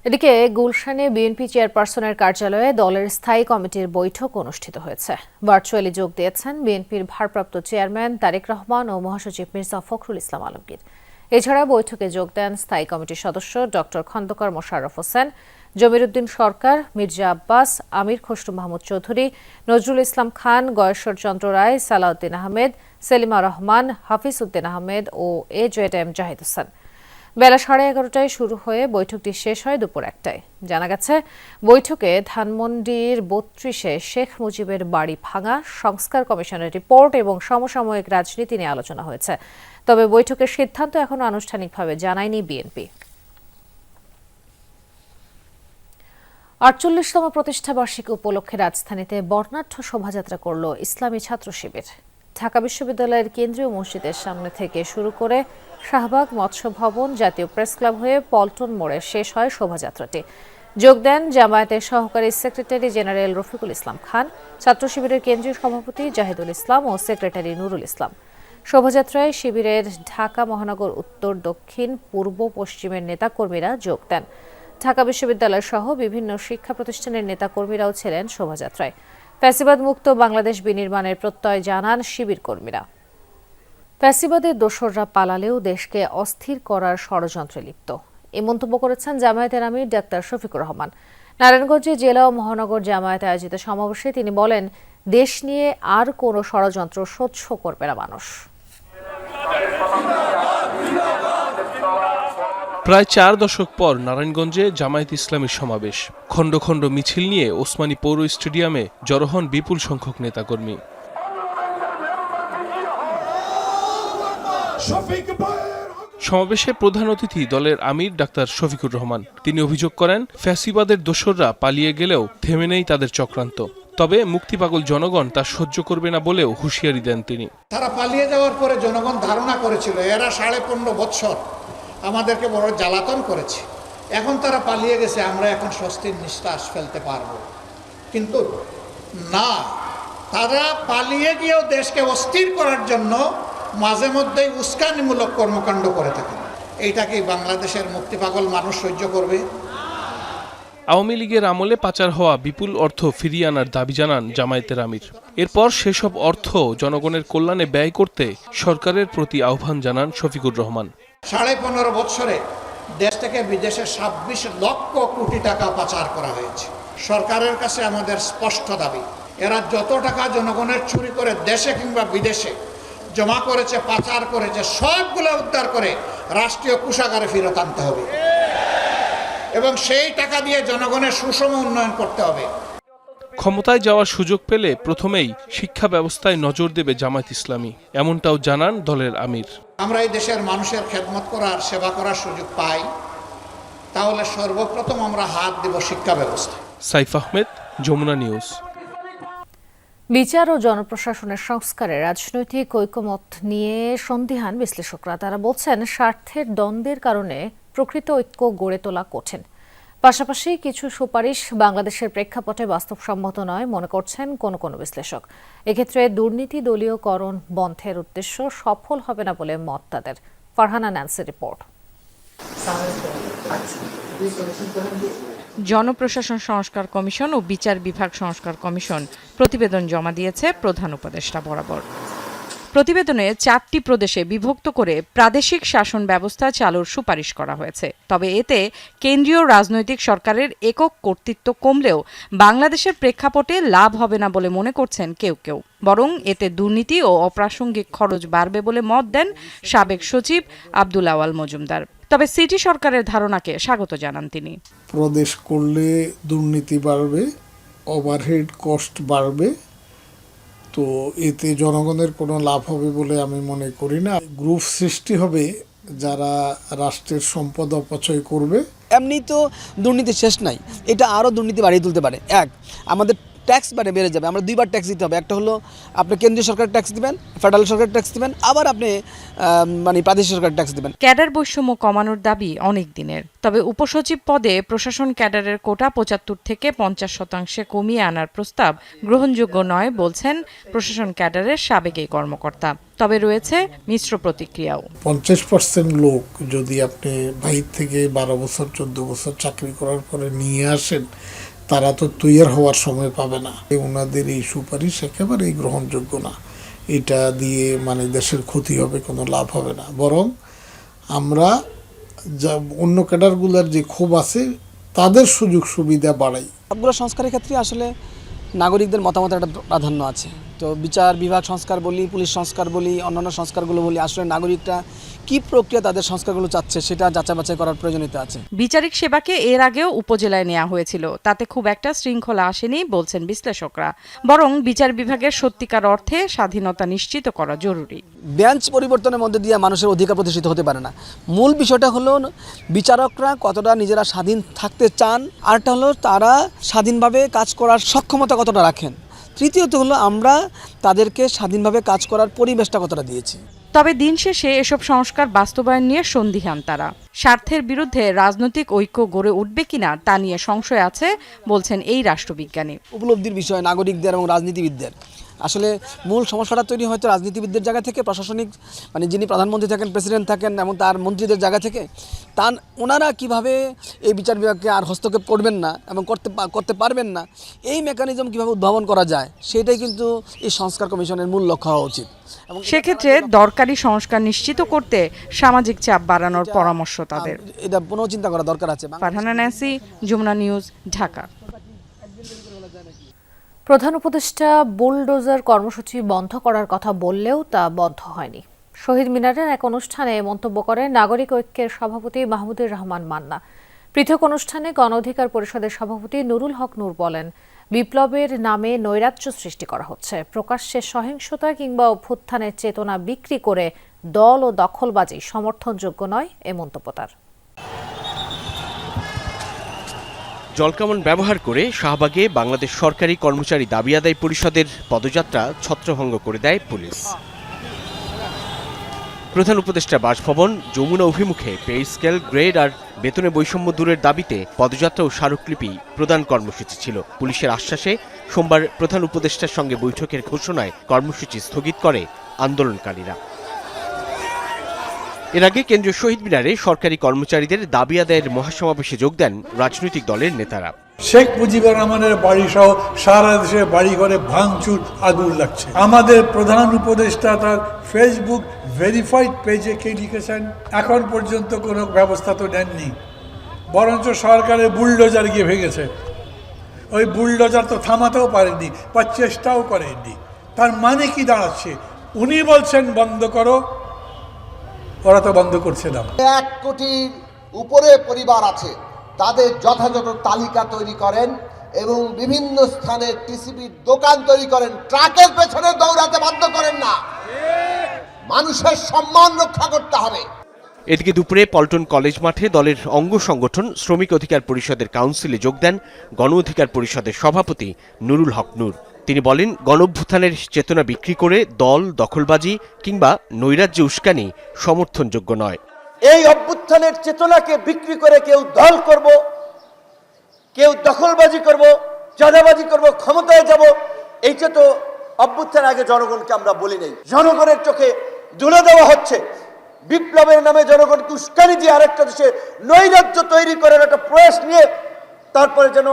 এদিকে গুলশানে বিএনপি চেয়ারপারসনের কার্যালয়ে দলের স্থায়ী কমিটির বৈঠক অনুষ্ঠিত হয়েছে। ভার্চুয়ালি যোগ দিয়েছেন বিএনপির ভারপ্রাপ্ত চেয়ারম্যান তারেক রহমান ও মহাসচিব মির্জা ফখরুল ইসলাম আলমগীর। এছাড়া বৈঠকে যোগ দেন স্থায়ী কমিটির সদস্য ডক্টর খন্দকার মোশাররফ হোসেন, জমিরুদ্দিন সরকার, মির্জা আব্বাস, আমির খসরু মাহমুদ চৌধুরী, নজরুল ইসলাম খান, গয়েশ্বর চন্দ্র রায়, সালাউদ্দিন আহমেদ, সেলিমা রহমান, হাফিজ উদ্দিন আহমেদ ও AJM জাহিদ হোসেন। বেলা 11:30টায় শুরু হয়ে বৈঠকটি শেষ হয় দুপুর 1টায়। জানা গেছে, বৈঠকে ধানমন্ডির 32-এ শেখ মুজিবের বাড়ি ভাঙা, সংস্কার কমিশনের রিপোর্ট এবং সমসাময়িক রাজনীতি নিয়ে আলোচনা হয়েছে। তবে বৈঠকের সিদ্ধান্ত এখনো আনুষ্ঠানিকভাবে জানায়নি বিএনপি। 48তম প্রতিষ্ঠাবার্ষিকী উপলক্ষে রাজধানীতে বর্ণাঢ্য শোভাযাত্রা করল ইসলামী ছাত্র শিবির। ঢাকা বিশ্ববিদ্যালয়ের কেন্দ্রীয় মসজিদের সামনে থেকে শুরু করে শাহবাগ মৎস্য ভবন, জাতীয় প্রেস ক্লাব হয়ে পল্টন মোড়ে শেষ হয় শোভাযাত্রাটি। যোগ দেন জামায়াতের সহকারী সেক্রেটারি জেনারেল রফিকুল ইসলাম খান, ছাত্র শিবিরের কেন্দ্রীয় সভাপতি জাহিদুল ইসলাম ও সেক্রেটারি নুরুল ইসলাম। শোভাযাত্রায় শিবিরের ঢাকা মহানগর উত্তর, দক্ষিণ, পূর্ব, পশ্চিমের নেতাকর্মীরা যোগ দেন। ঢাকা বিশ্ববিদ্যালয় সহ বিভিন্ন শিক্ষা প্রতিষ্ঠানের নেতাকর্মীরাও ছিলেন শোভাযাত্রায়। ফ্যাসিবাদ মুক্ত বাংলাদেশ বিনির্মাণের প্রত্যয় জানান শিবির কর্মীরা। ফ্যাসিবাদের দোসররা পালালেও দেশকে অস্থির করার ষড়যন্ত্রে লিপ্ত, এই মন্তব্য করেছেন জামায়াতের আমির ডাক্তার শফিকুর রহমান। নারায়ণগঞ্জে জেলা ও মহানগর জামায়াতে আয়োজিত সমাবেশে তিনি বলেন, দেশ নিয়ে আর কোনো ষড়যন্ত্র সহ্য করবে না মানুষ। প্রায় 4 দশক পর নারায়ণগঞ্জে জামায়াত ইসলামীর সমাবেশ। খণ্ড খণ্ড মিছিল নিয়ে ওসমানী পৌর স্টেডিয়ামে জড়ো হন বিপুল সংখ্যক নেতাকর্মী। সমাবেশে প্রধান অতিথি দলের আমির ডাক্তার শফিকুর রহমান। তিনি অভিযোগ করেন, ফ্যাসিবাদের দোসররা পালিয়ে গেলেও থেমে নেই তাদের চক্রান্ত। তবে মুক্তিপাগল জনগণ তা সহ্য করবে না বলেও হুঁশিয়ারি দেন তিনি। তারা পালিয়ে যাওয়ার পরে জনগণ ধারণা করেছিল এরা 15.5 বছর আমাদেরকে বড় জ্বালাতন করেছে, এখন তারা পালিয়ে গেছে, আমরা এখন স্বস্তির নিঃশ্বাস ফেলতে পারবো। কিন্তু না, তারা পালিয়ে গিয়েও দেশকে অস্থির করার জন্য মাঝে মধ্যেই উস্কানিমূলক কর্মকাণ্ড করে থাকে। এইটা কি বাংলাদেশের মুক্তিপাগল মানুষ সহ্য করবে? আওয়ামী লীগের আমলে পাচার হওয়া বিপুল অর্থ ফিরিয়ে আনার দাবি জানান জামায়াতের আমির। এরপর সেসব অর্থ জনগণের কল্যাণে ব্যয় করতে সরকারের প্রতি আহ্বান জানান শফিকুর রহমান। 15.5 বছরে দেশ থেকে বিদেশে 26 লক্ষ কোটি টাকা পাচার করা হয়েছে। সরকারের কাছে আমাদের স্পষ্ট দাবি, এরা যত টাকা জনগণের চুরি করে দেশে কিংবা বিদেশে জমা করেছে, পাচার করেছে, সবগুলো উদ্ধার করে রাষ্ট্রীয় কোষাগারে ফেরত আনতে হবে এবং সেই টাকা দিয়ে জনগণের সুষম উন্নয়ন করতে হবে। ক্ষমতায় যাওয়ার সুযোগ পেলে প্রথমেই শিক্ষা ব্যবস্থায় নজর দেবে জামায়াত ইসলামী, এমনটাও জানান দলের আমির। আমরা এই দেশের মানুষের খেদমত করার, সেবা করার সুযোগ পাই, তাহলে সর্বপ্রথম আমরা হাত দেব শিক্ষা ব্যবস্থা। সাইফ আহমেদ, যমুনা নিউজ। বিচার ও জনপ্রশাসনের সংস্কারে রাজনৈতিক ঐকমত নিয়ে সন্দিহান বিশ্লেষকরা। তারা বলছেন, স্বার্থের দ্বন্দ্বের কারণে প্রকৃত ঐক্য গড়ে তোলা কঠিন। পাশাপাশি কিছু সুপারিশ বাংলাদেশের প্রেক্ষাপটে বাস্তবসম্মত নয় মনে করছেন কোনো বিশ্লেষক। এক্ষেত্রে দুর্নীতি দলীয়করণ বন্ধের উদ্দেশ্য সফল হবে না বলে মত তাদের। ফারহানা ন্যান্সির রিপোর্ট। জনপ্রশাসন সংস্কার কমিশন ও বিচার বিভাগ সংস্কার কমিশন প্রতিবেদন জমা দিয়েছে প্রধান উপদেষ্টা বরাবর। প্রতিবেদনে 4টি প্রদেশে বিভক্ত করে প্রাদেশিক শাসন ব্যবস্থা চালুর সুপারিশ করা হয়েছে। তবে এতে কেন্দ্রীয় রাজনৈতিক সরকারের একক কর্তৃত্ব কমলেও বাংলাদেশের প্রেক্ষাপটে লাভ হবে না বলে মনে করছেন কেউ কেউ। বরং এতে দুর্নীতি ও অপ্রাসঙ্গিক খরচ বাড়বে বলে মত দেন সাবেক সচিব আব্দুল আওয়াল মজুমদার। তবে সিটি সরকারের ধারণাকে স্বাগত জানান তিনি। প্রদেশ করলে দুর্নীতি বাড়বে, ওভারহেড কস্ট বাড়বে, তো এতে জনগণের কোনো লাভ হবে বলে আমি মনে করি না। গ্রুপ সৃষ্টি হবে যারা রাষ্ট্রের সম্পদ অপচয় করবে। এমনি তো দুর্নীতি শেষ নাই, এটা আরও দুর্নীতি বাড়িয়ে তুলতে পারে। আমাদের ট্যাক্স বেড়ে যাবে, আমরা দুইবার ট্যাক্স দিতে হবে। একটা হলো আপনি কেন্দ্রীয় সরকার ট্যাক্স দিবেন, ফেডারেল সরকার ট্যাক্স দিবেন, আবার আপনি প্রাদেশিক সরকার ট্যাক্স দিবেন। ক্যাডার বৈষম্য কমানোর দাবি অনেক দিনের। তবে উপসচিব পদে প্রশাসন ক্যাডারের কোটা 75 থেকে 50% কমিয়ে আনার প্রস্তাব গ্রহণযোগ্য নয় বলছেন প্রশাসন ক্যাডারের সাবেক এই কর্মকর্তা। তবে রয়েছে মিশ্র প্রতিক্রিয়াও। 50% লোক যদি আপনি 22 থেকে 12 বছর 14 বছর চাকরি করার পরে নিয়ে আসেন, তারা তো তৈরি হওয়ার সময় পাবে না। ওনাদের এই সুপারিশ একেবারেই গ্রহণযোগ্য না। এটা দিয়ে দেশের ক্ষতি হবে, কোনো লাভ হবে না। বরং আমরা যা অন্য ক্যাডারগুলোর যে ক্ষোভ আছে তাদের সুযোগ সুবিধা বাড়াই। সবগুলো সংস্কারের ক্ষেত্রে আসলে নাগরিকদের মতামতের একটা প্রাধান্য আছে। তো বিচার বিভাগ সংস্কার বলি, পুলিশ সংস্কার বলি, অন্যান্য সংস্কারগুলো বলি, আসলে নাগরিকরা কি প্রক্রিয়া তাদের সংস্কারগুলো চাচ্ছে সেটা যাচাই বাছাই করার প্রয়োজনীয়তা আছে। বিচারিক সেবাকে এর আগেও উপজেলায় নেওয়া হয়েছিল, তাতে খুব একটা শৃঙ্খলা আসেনি বলছেন বিশ্লেষকরা। বরং বিচার বিভাগের সত্যিকার অর্থে স্বাধীনতা নিশ্চিত করা জরুরি। বেঞ্চ পরিবর্তনের মধ্যে দিয়ে মানুষের অধিকার প্রতিষ্ঠিত হতে পারে না। মূল বিষয়টা হলো বিচারকরা কতটা নিজেরা স্বাধীন থাকতে চান, আরটা হলো তারা স্বাধীনভাবে কাজ করার সক্ষমতা কতটা রাখেন। তৃতীয়ত হলো আমরা তাদেরকে স্বাধীনভাবে কাজ করার পরিবেশটা কতটা দিয়েছি। তবে দিন শেষে এসব সংস্কার বাস্তবায়ন নিয়ে সন্দিহান তারা। স্বার্থের বিরুদ্ধে রাজনৈতিক ঐক্য গড়ে উঠবে কিনা তা নিয়ে সংশয় আছে বলছেন এই রাষ্ট্রবিজ্ঞানী। উপলব্ধির বিষয় নাগরিকদের এবং রাজনীতিবিদদের। আসলে মূল সমস্যাটা তৈরি হয়তো রাজনীতিবিদদের জায়গা থেকে, প্রশাসনিক যিনি প্রধানমন্ত্রী থাকেন, প্রেসিডেন্ট থাকেন এবং তার মন্ত্রীদের জায়গা থেকে। ওনারা কিভাবে এই বিচার বিভাগকে আর হস্তক্ষেপ করবেন না এবং করতে পারবেন না, এই মেকানিজম কিভাবে উদ্ভাবন করা যায়, সেটাই কিন্তু এই সংস্কার কমিশনের মূল লক্ষ্য হওয়া উচিত। সেক্ষেত্রে দরকারি সংস্কার নিশ্চিত করতে সামাজিক চাপ বাড়ানোর পরামর্শ তাদের। এটা পুনঃচিন্তা করা দরকার আছে। Farhana Nancy, Jamuna news, Dhaka. প্রধান উপদেষ্টা বুলডোজার কর্মসূচি বন্ধ করার কথা বললেও তা বন্ধ হয়নি। শহীদ মিনারের এক অনুষ্ঠানে মন্তব্য করেন নাগরিক ঐক্যের সভাপতি মাহমুদুর রহমান মান্না। পৃথক অনুষ্ঠানে গণ অধিকার পরিষদের সভাপতি নুরুল হক নূর বলেন, বিপ্লবের নামে নৈরাজ্য সৃষ্টি করা হচ্ছে। প্রকাশ্যে সহিংসতা কিংবা অভ্যুত্থানের চেতনা বিক্রি করে দল ও দখলবাজি সমর্থনযোগ্য নয় এ মন্তব্য তার। জলকামান ব্যবহার করে শাহবাগে বাংলাদেশ সরকারি কর্মচারী দাবি আদায় পরিষদের পদযাত্রা ছত্রভঙ্গ করে দেয় পুলিশ। প্রধান উপদেষ্টা বাসভবন যমুনা অভিমুখে পে স্কেল, গ্রেড আর বেতনে বৈষম্য দূরের দাবিতে পদযাত্রা ও স্মারকলিপি প্রদান কর্মসূচি ছিল। পুলিশের আশ্বাসে সোমবার প্রধান উপদেষ্টার সঙ্গে বৈঠকের ঘোষণায় কর্মসূচি স্থগিত করে আন্দোলনকারীরা। এর আগে কেন্দ্রীয় শহীদ মিনারে সরকারি কর্মচারীদের দাবি আদায়ের মহাসমাবেশে যোগ দেন রাজনৈতিক দলের নেতারা। শেখ মুজিবুর রহমানের বাড়ি সহ সারা দেশে বাড়িঘরে ভাঙচুর, আগুন লাগছে। আমাদের প্রধান উপদেষ্টা তার ফেসবুক ভেরিফাইড পেজে কে লিখেছেন, এখন পর্যন্ত কোনো ব্যবস্থা তো নেননি, বরঞ্চ সরকারের বুলডোজার গিয়ে ভেঙেছে। ওই বুলডোজার তো থামাতেও পারেননি বা চেষ্টাও করেননি। তার মানে কি দাঁড়াচ্ছে? উনি বলছেন বন্ধ করো, ওরা তো বন্ধ করছে না। 1 কোটির উপরে পরিবার আছে, তাদের যথাযথ তালিকা তৈরি করেন এবং বিভিন্ন স্থানে টিসিবির দোকান তৈরি করেন। ট্রাকের পেছনে দৌড়াতে বাধ্য করেন না, মানুষের সম্মান রক্ষা করতে হবে। এদিকে দুপুরে পল্টন কলেজ মাঠে দলের অঙ্গ সংগঠন শ্রমিক অধিকার পরিষদের কাউন্সিলে যোগ দেন গণ অধিকার পরিষদের সভাপতি নুরুল হক নূর। তিনি বলেন, গণঅভ্যুত্থানের চেতনা বিক্রি করে দল, দখলবাজি কিংবা নৈরাজ্য উস্কানি সমর্থনযোগ্য নয়। এই অভ্যুত্থানের চেতনাকে বিক্রি করে কেউ দল করব, কেউ দখলবাজি করব, চাঁদাবাজি করব, ক্ষমতায় যাব, এইটা তো অভ্যুত্থান আগে জনগণকে আমরা বলি নাই। জনগণের চোখে ধুলো দেওয়া হচ্ছে। বিপ্লবের নামে জনগণকে উস্কানি দিয়ে আরেকটা দেশে নৈরাজ্য তৈরি করার একটা প্রয়াস নিয়ে তারপরে যেন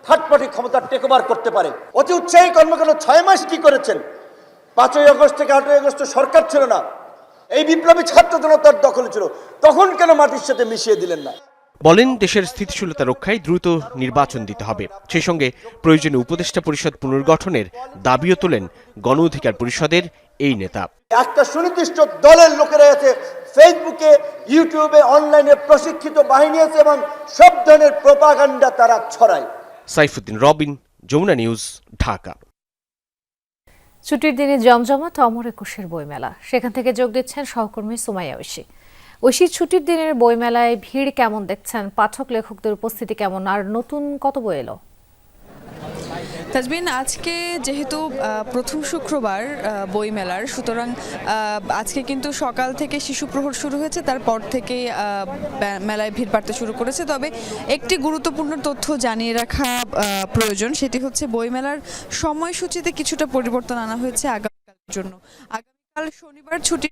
থার্ড পার্টি ক্ষমতা টেক ওভার করতে পারে। অতি উৎসাহী কর্মকাণ্ড 6 মাস কি করেছেন? 5ই আগস্ট থেকে 8ই আগস্ট সরকার ছিল না, এই বিপ্লবী ছাত্র জনতার দখলে ছিল, তখন কেন মাটির সাথে মিশিয়ে দিলেন না? বলেন, দেশের স্থিতিশীলতা রক্ষায় দ্রুত নির্বাচন দিতে হবে। সেই সঙ্গে প্রয়োজনীয় উপদেষ্টা পরিষদ পুনর্গঠনের দাবিও তোলেন গণ অধিকার পরিষদের এই নেতা। একটা সুনির্দিষ্ট দলের লোকেরা আছে, ফেসবুকে, ইউটিউবে, অনলাইনে প্রশিক্ষিত বাহিনী আছে এবং সব ধরনের প্রোপাগান্ডা তারা ছড়ায়। সাইফুদ্দিন রবিন, যমুনা নিউজ, ঢাকা। ছুটির দিনে জমজমাট অমর একুশের বইমেলা, সেখান থেকে যোগ দিচ্ছেন সহকর্মী সুমাইয়া ঐশী। ছুটির দিনের বইমেলায় ভিড় কেমন দেখছেন? পাঠক লেখকদের উপস্থিতি কেমন? আর নতুন কত বই এলো? তাজবিন, আজকে যেহেতু প্রথম শুক্রবার বইমেলার, সুতরাং আজকে কিন্তু সকাল থেকে শিশু প্রহর শুরু হয়েছে, তারপর থেকে মেলায় ভিড় বাড়তে শুরু করেছে। তবে একটি গুরুত্বপূর্ণ তথ্য জানিয়ে রাখা প্রয়োজন, সেটি হচ্ছে বইমেলার সময়সূচিতে কিছুটা পরিবর্তন আনা হয়েছে আগামীকালের জন্য। আগামীকাল শনিবার ছুটি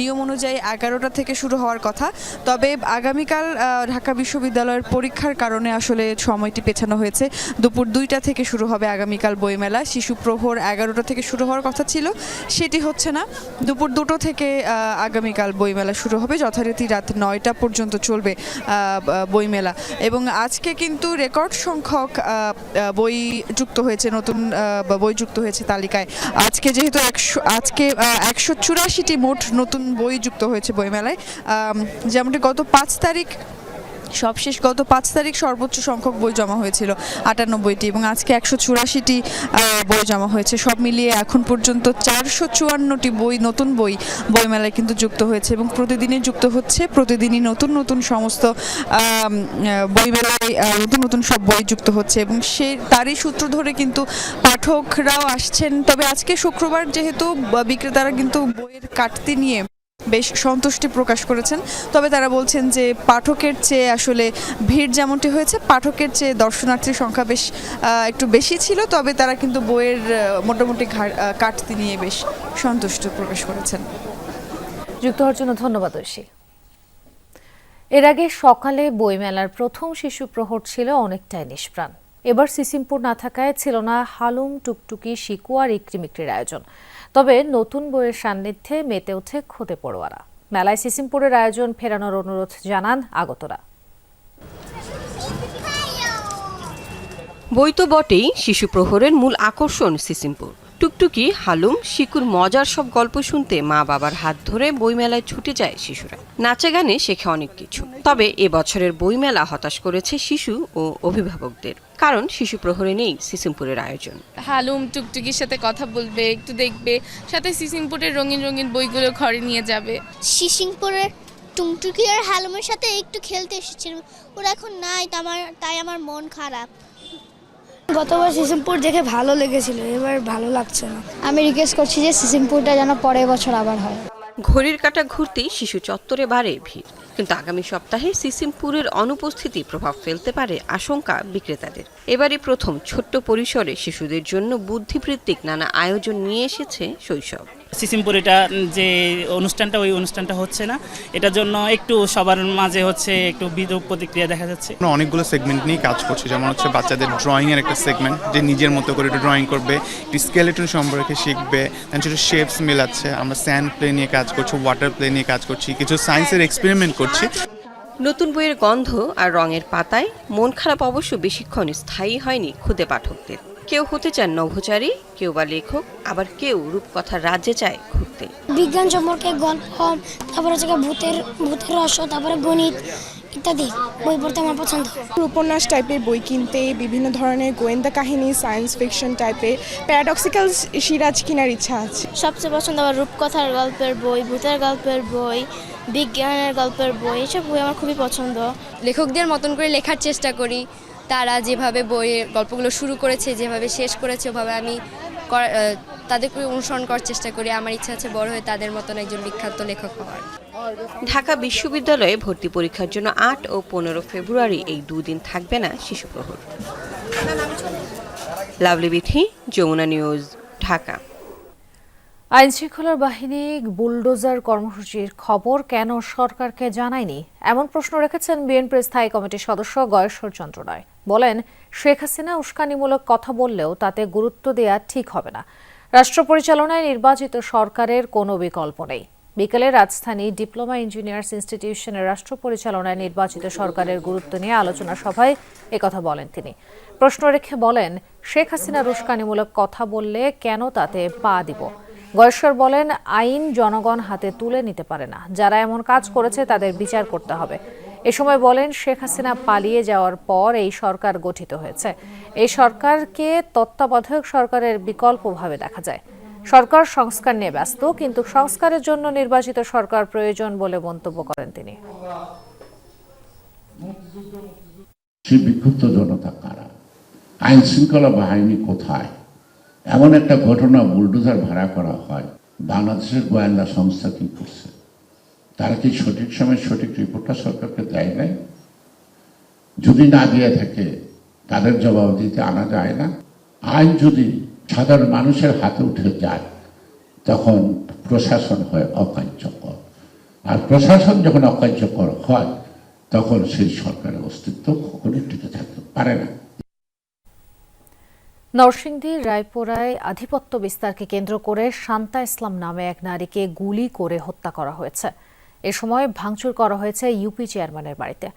নিয়ম অনুযায়ী 11টা থেকে শুরু হওয়ার কথা, তবে আগামীকাল ঢাকা বিশ্ববিদ্যালয়ের পরীক্ষার কারণে আসলে সময়টি পেছানো হয়েছে। দুপুর 2টা থেকে শুরু হবে আগামীকাল বইমেলা। শিশু প্রহর 11টা থেকে শুরু হওয়ার কথা ছিল, সেটি হচ্ছে না। দুপুর 2টো থেকে আগামীকাল বইমেলা শুরু হবে, যথারীতি রাত 9টা পর্যন্ত চলবে বইমেলা। এবং আজকে কিন্তু রেকর্ড সংখ্যক বই যুক্ত হয়েছে, নতুন বই যুক্ত হয়েছে তালিকায়। আজকে যেহেতু 184টি মোট নতুন বই যুক্ত হয়েছে বইমেলায়, যেমনটি গত 5 তারিখ সর্বোচ্চ সংখ্যক বই জমা হয়েছিল 98টি, এবং আজকে 184টি বই জমা হয়েছে। সব মিলিয়ে এখন পর্যন্ত 454টি নতুন বই বইমেলায় কিন্তু যুক্ত হয়েছে, এবং প্রতিদিনই যুক্ত হচ্ছে। প্রতিদিনই নতুন সমস্ত বইমেলায় নতুন সব বই যুক্ত হচ্ছে, এবং তারই সূত্র ধরে কিন্তু পাঠকরাও আসছেন। তবে আজকে শুক্রবার যেহেতু বিক্রেতারা কিন্তু বইয়ের কাটতি নিয়ে বেশ সন্তুষ্টি প্রকাশ করেছেন, তবে তারা বলছেন যে পাঠকের চেয়ে আসলে ভিড় যেমনটি হয়েছে, পাঠকের চেয়ে দর্শনার্থীর সংখ্যা বেশ একটু বেশি ছিল, তবে তারা কিন্তু বইয়ের মোটামুটি কাটতি নিয়ে বেশ সন্তুষ্ট প্রকাশ করেছেন। যুক্ত হওয়ার জন্য ধন্যবাদ ঐশী। এর আগে সকালে বইমেলার প্রথম শিশু প্রহর ছিল অনেকটাই নিষ্প্রাণ। এবার সিসিমপুর না থাকায় ছিল না হালুম, টুকটুকি, শিকু আর ইকরিমিকরির আয়োজন। তবে নতুন বইয়ের সান্নিধ্যে মেতে ওঠে খোদে পড়ুয়ারা। মেলায় সিসিমপুরের আয়োজন ফেরানোর অনুরোধ জানান আগতরা। বই তো বটেই, শিশু প্রহরের মূল আকর্ষণ সিসিমপুর। টুকটুকি, হালুম, শিকুর মজার সব গল্প শুনতে মা বাবার হাত ধরে বইমেলায় ছুটে যায় শিশুরা। নাচে গানে শেখে অনেক কিছু। তবে এবছরের বইমেলা হতাশ করেছে শিশু ও অভিভাবকদের, কারণ শিশু প্রহরে নেই সিসিমপুরের আয়োজন। হালুম টুকটুকির সাথে কথা বলবে, একটু দেখবে, সাথে সিসিমপুরের রঙিন রঙিন বইগুলো ঘরে নিয়ে যাবে। সিসিমপুরের টুকটুকি আর হালুমের সাথে একটু খেলতে এসেছিল, ওরা এখন নাই, তাই আমার মন খারাপ। গতবার সিসিমপুর দেখে ভালো লেগেছিল, এবার ভালো লাগছে না। আমি রিকোয়েস্ট করছি যে সিসিমপুরটা যেন পরের বছর আবার হয়। ঘড়ির কাঁটা ঘুরতেই শিশু চত্বরে বাড়ে ভিড়, কিন্তু আগামী সপ্তাহে সিসিমপুরের অনুপস্থিতি প্রভাব ফেলতে পারে আশঙ্কা বিক্রেতাদের। এবারই প্রথম ছোট্ট পরিসরে শিশুদের জন্য বুদ্ধিবৃত্তিক নানা আয়োজন নিয়ে এসেছে শৈশব। সিসিমপুর এটা যে অনুষ্ঠানটা, ওই অনুষ্ঠানটা হচ্ছে না, এটার জন্য একটু সবার মাঝে হচ্ছে একটু বিরূপ প্রতিক্রিয়া দেখা যাচ্ছে। আমরা অনেকগুলো সেগমেন্ট নিয়ে কাজ করছি, যেমন হচ্ছে বাচ্চাদের ড্রয়িংয়ের একটা সেগমেন্ট, যে নিজের মতো করে একটু ড্রয়িং করবে, একটু স্কেলেটন সম্পর্কে শিখবে, ছোটো শেপস মেলাচ্ছে। আমরা স্যান্ড প্লে নিয়ে কাজ করছি, ওয়াটার প্লে নিয়ে কাজ করছি, কিছু সায়েন্সের এক্সপেরিমেন্ট করছি। নতুন বইয়ের গন্ধ আর রঙের পাতায় মন খারাপ অবশ্য বেশিক্ষণ স্থায়ী হয়নি খুদে পাঠকদের। কেউ হতে চান নভোচারী, কেউ বা লেখক, আবার কেউ রূপকথার রাজ্যে চায় ঘুরতে। বিজ্ঞান সম্পর্কে গল্প, তারপরে হচ্ছে ভূতের রহস্য, তারপরে গণিত ইত্যাদি বই পড়তে আমার পছন্দ। উপন্যাস টাইপের বই কিনতে, বিভিন্ন ধরনের গোয়েন্দা কাহিনী, সায়েন্স ফিকশন টাইপের, প্যারাডক্সিক্যাল সিরাজ কেনার ইচ্ছা আছে। সবচেয়ে পছন্দ আমার রূপকথার গল্পের বই, ভূতের গল্পের বই, বিজ্ঞানের গল্পের বই, এসব বই আমার খুবই পছন্দ। লেখকদের মতন করে লেখার চেষ্টা করি, তারা যেভাবে বইয়ের গল্পগুলো শুরু করেছে, যেভাবে শেষ করেছে, ওভাবে আমি তাদেরকে অনুসরণ করার চেষ্টা করি। আমার ইচ্ছা আছে বড় হয়ে তাদের মতন একজন বিখ্যাত লেখক হওয়ার। ঢাকা বিশ্ববিদ্যালয়ে ভর্তি পরীক্ষার জন্য 8 ও 15 ফেব্রুয়ারি এই দুদিন থাকবে না শিশু প্রহর। লাভলি বিথি, যমুনা নিউজ, ঢাকা। আইনশৃঙ্খলার বাহিনী বুলডোজার কর্মসূচির খবর কেন সরকারকে জানায়নি এমন প্রশ্ন রেখেছেন বিএনপির স্থায়ী কমিটির সদস্য গয়েশ্বর চন্দ্র রায়। বলেন, শেখ হাসিনা উস্কানিমূলক কথা বললেও তাতে গুরুত্ব দেওয়া ঠিক হবে না। রাষ্ট্র পরিচালনায় নির্বাচিত সরকারের কোনো বিকল্প নেই। বিকেলে রাজধানী ডিপ্লোমা ইঞ্জিনিয়ার্স ইনস্টিটিউশনের রাষ্ট্র পরিচালনায় নির্বাচিত সরকারের গুরুত্ব নিয়ে আলোচনা সভায় একথা বলেন তিনি। প্রশ্ন রেখে বলেন, শেখ হাসিনা উস্কানিমূলক কথা বললে কেন তাতে পা দিব। গয়েশ্বর বলেন, আইন জনগণ হাতে তুলে নিতে পারে না। যারা এমন কাজ করেছে তাদের বিচার করতে হবে। এ সময় বলেন, শেখ হাসিনা পালিয়ে যাওয়ার পর এই সরকার গঠিত হয়েছে। এই সরকারকে তত্ত্বাবধায়ক সরকারের বিকল্পভাবে দেখা যায়। সরকার সংস্কার নিয়ে ব্যস্ত, কিন্তু সংস্কারের জন্য নির্বাচিত সরকার প্রয়োজন বলে মন্তব্য করেন তিনি। বিক্ষুব্ধ জনতা কারা? আইন শৃঙ্খলা বাহিনী কোথায়? এমন একটা ঘটনা বুলডোজার ভাড়া করা হয়, বাংলাদেশের গোয়েন্দা সংস্থা কি করছে? তারা কি সঠিক সময় সঠিক রিপোর্টটা সরকারকে দেয় নাই? যদি না দিয়ে থাকে তাদের জবাবদিহিতে আনা যায় না। আইন যদি সাধারণ মানুষের হাতে উঠে যায় তখন প্রশাসন হয় অকার্যকর, আর প্রশাসন যখন অকার্যকর হয় তখন সেই সরকারের অস্তিত্ব কখনো টিকে থাকতে পারে না। নরসিংদীর রায়পুরায় আধিপত্য বিস্তারকে কেন্দ্র করে শান্তা ইসলাম নামে এক নারীকে গুলি করে হত্যা করা হয়েছে। এ সময় ভাঙচুর করা হয়েছে ইউপি চেয়ারম্যানের বাড়িতে।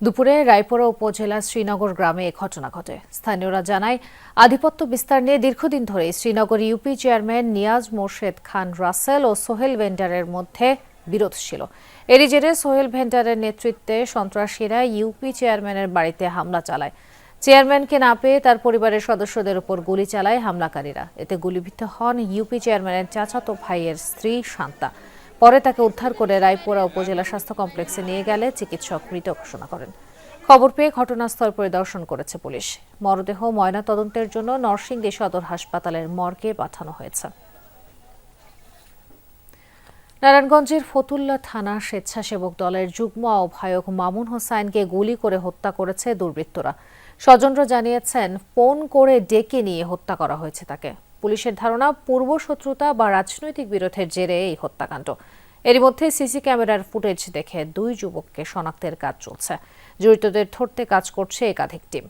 দুপুরে রায়পুরা উপজেলার শ্রীনগর গ্রামে এ ঘটনা ঘটে। স্থানীয়রা জানায়, আধিপত্য বিস্তার নিয়ে দীর্ঘদিন ধরে শ্রীনগর ইউপি চেয়ারম্যান নিয়াজ মোর্শেদ খান রাসেল ও সোহেল ভেন্ডারের মধ্যে বিরোধ ছিল। এরই জেরে সোহেল ভেন্ডারের নেতৃত্বে সন্ত্রাসীরা ইউপি চেয়ারম্যানের বাড়িতে হামলা চালায়। চেয়ারম্যানকে না পেয়ে তার পরিবারের সদস্যদের উপর গুলি চালায় হামলাকারীরা। এতে গুলিবিদ্ধ হন ইউপি চেয়ারম্যানের চাচাতো ভাইয়ের স্ত্রী শান্তা। পরে তাকে উদ্ধার করে রায়পুরা উপজেলা স্বাস্থ্য কমপ্লেক্সে নিয়ে গেলে চিকিৎসক মৃত ঘোষণা করেন। খবর পেয়ে ঘটনাস্থল পরিদর্শন করেছে পুলিশ। মরদেহ ময়নাতদন্তের জন্য নরসিংদী সদর হাসপাতালের মর্গে পাঠানো হয়েছে। নারায়ণগঞ্জের ফতুল্লা থানা স্বেচ্ছাসেবক দলের যুগ্ম আহ্বায়ক মামুন হোসাইনকে গুলি করে হত্যা করেছে দুর্বৃত্তরা। স্বজনরা জানিয়েছেন, ফোন করে ডেকে নিয়ে হত্যা করা হয়েছে তাকে। পুলিশের ধারণা, পূর্বশত্রুতা বা রাজনৈতিক বিরোধের জেরে এই হত্যাকাণ্ড। এর মধ্যে সিসি ক্যামেরার ফুটেজ দেখে দুই যুবককে শনাক্তের কাজ চলছে। জড়িতদের ধরতে কাজ করছে একাধিক টিম।